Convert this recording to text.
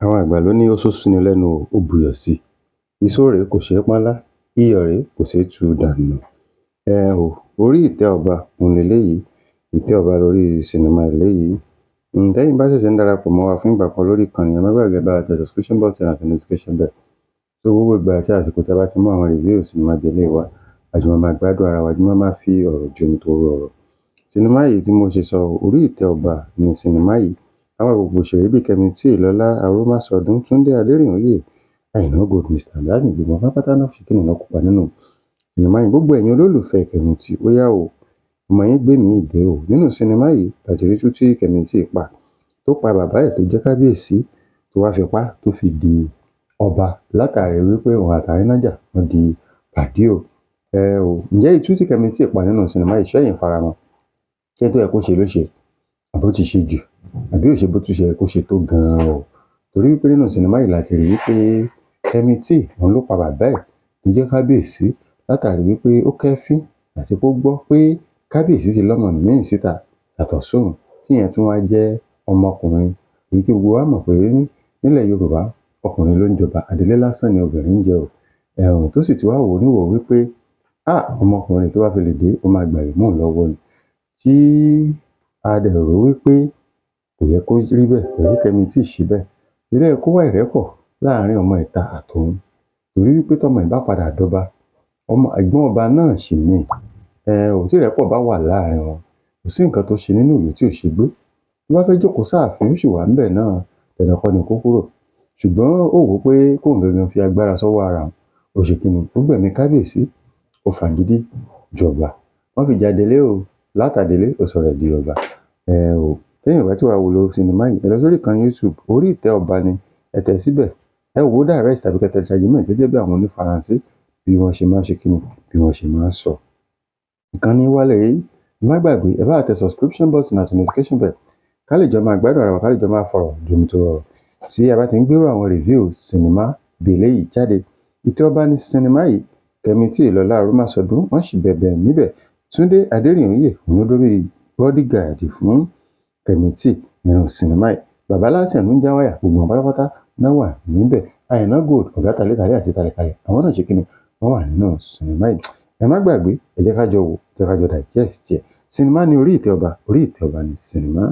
Àwọn àgbà ló ní ó sún síni lẹ́nu ó buyọ̀ sí. Iṣó rèé kò ṣeé pọ́nlá, iyọ̀ rèé kò ṣeé tú dànù. Orí ìtẹ́ ọba òun leléyìí, ìtẹ́ ọba lórí sinimá eléyìí. Tẹ́yìn bá ṣẹ̀ṣẹ̀ ń darapọ̀ mọ́ wa fún ìgbà kan lórí ìkànnì, ẹ má gbàgbé bá wa tẹ subscription button àti notification bell. So gbogbo ìgbà àti àsìkò tí a bá ti mú àwọn review sinimá bí eléyìí wá, a jọ máa gbádùn ara wa, a jọ máa fi ọ̀rọ̀ jomitoro ọ̀rọ̀. Sinimá yìí tí mo ṣe sọ, Orí Ìtẹ́ Ọba ni sinimá yìí. Àwọn gbogbo òṣèré bíi Kemity Mr Tunde Aderinoye, Aina Gold Mr láti gbogbo wọn pátá náà fi kíni náà kópa nínú sinimá yìí. Gbogbo ẹ̀yin olólùfẹ́ Kemity, ó yá o, ọmọ yín gbé mi ìdè o. Nínú sinimá yìí láti rí tú tí Kemity pa, tó pa bàbá ẹ̀ tó jẹ́ kábíyèsí, tó wá fipá tó fi di ọba látàrí wípé òun àtàrí nájà wọ́n di pàdé o. Ǹjẹ́ ìtú tí Kemity pa nínú sinimá yìí ṣẹ́yìn faramọ́? Ṣé tó yẹ kó ṣe ló ṣe? Àbó ti ṣe jù? Àbí ò ṣe bó tún ṣe yẹ kó ṣe tó gan-an o? Torí wípé nínú sinimá yìí láti rí wípé Kemity òun ló pa bàbá ẹ̀ tó jẹ́ kábíyèsí látàrí wípé ó kẹ́fín àti kó gbọ́ pé kábíyèsí ti lọ́mọ mìíràn síta yàtọ̀ sóun, tíyẹn tún wá jẹ́ ọmọkùnrin. Èyí tí gbogbo wa mọ̀ pé nílẹ̀ Yorùbá ọkùnrin ló ń jọba, adelé lásán ni obìnrin ń jẹ o. Tó sì ti wá wò níwò wípé ọmọkùnrin tó bá fi lè dé ó máa gbà ìmú lọ́wọ́ ni. Tí a dẹ̀ rò wípé kò yẹ kó rí bẹ́ẹ̀, kò yẹ kí Kemity ṣe bẹ́ẹ̀. Ilé ẹ̀ kó wá ìrẹ́pọ̀ láàárín ọmọ ìta àtòun. Torí wípé tọ́mọ ẹ̀ bá padà dọba, ọmọ ẹ̀gbọ́n ọba náà sì ni. Tí ìrẹ́pọ̀ bá wà láàárín wọn, kò sí nǹkan tó ṣe nínú ìlú tí ò ṣe gbé. Tó bá fẹ́ jókòó sáàfin, ó sì wà ńbẹ̀ náà, dandan kọ́ ni kó kúrò. Ṣùgbọ́n ó wò pé kóun gangan fi agbára sọ́wọ́ ara òun, ó ṣe kíni, ó gbẹ̀mí kábíyèsí, ó fagídí jọba. Wọ́n fìjà adelé o, látàdélé ó sọ̀rọ̀ di ọba. Tẹ́yìn bá tí wàá wo lo sinimá yìí, ẹ lọ sórí ìkànnì YouTube, Orí Ìtẹ́ Ọba ni, ẹ tẹ̀ síbẹ̀. Ẹ wò ó direct tàbí kẹ́ tẹ ṣàjímẹ̀ gẹ́gẹ́ bí àwọn onífaransé bí wọ́n ṣe máa ń ṣe kíni, bí wọ́n ṣe máa ń sọ. Ìkànnì wa lèyí, ẹ má gbàgbé, ẹ bá wa tẹ subscription button àti notification bell ká lè jọ máa gbádùn ara wa, ká lè jọ máa fọ̀rọ̀ jomitoro ọ̀rọ̀. Tí a bá ti ń gbérò àwọn review sinimá bí eléyìí jáde. Ìtẹ́ Ọba ni sinimá yìí. Kemity Mr wọ́n sì bẹ̀bẹ̀ níbẹ̀. Tunde Aderinoye òun ló dórí bodyguard fún Kemity nínú sinimá yìí. Bàbá Látìnú ń já wáyà, gbogbo wọn pátápátá náà wà níbẹ̀. Aina Gold, ọ̀gá tàlétàlé àti tàlẹ̀kalẹ̀, àwọn náà ṣe kíni, wọ́n wà nínú sinimá yìí. Ẹ má gbàgbé, ẹ jẹ́ ká jọ wò, ẹ jẹ́ ká jọ digest ẹ̀. Sinimá ni Orí Ìtẹ́ Ọba, Orí Ìtẹ́ Ọba ni sinimá.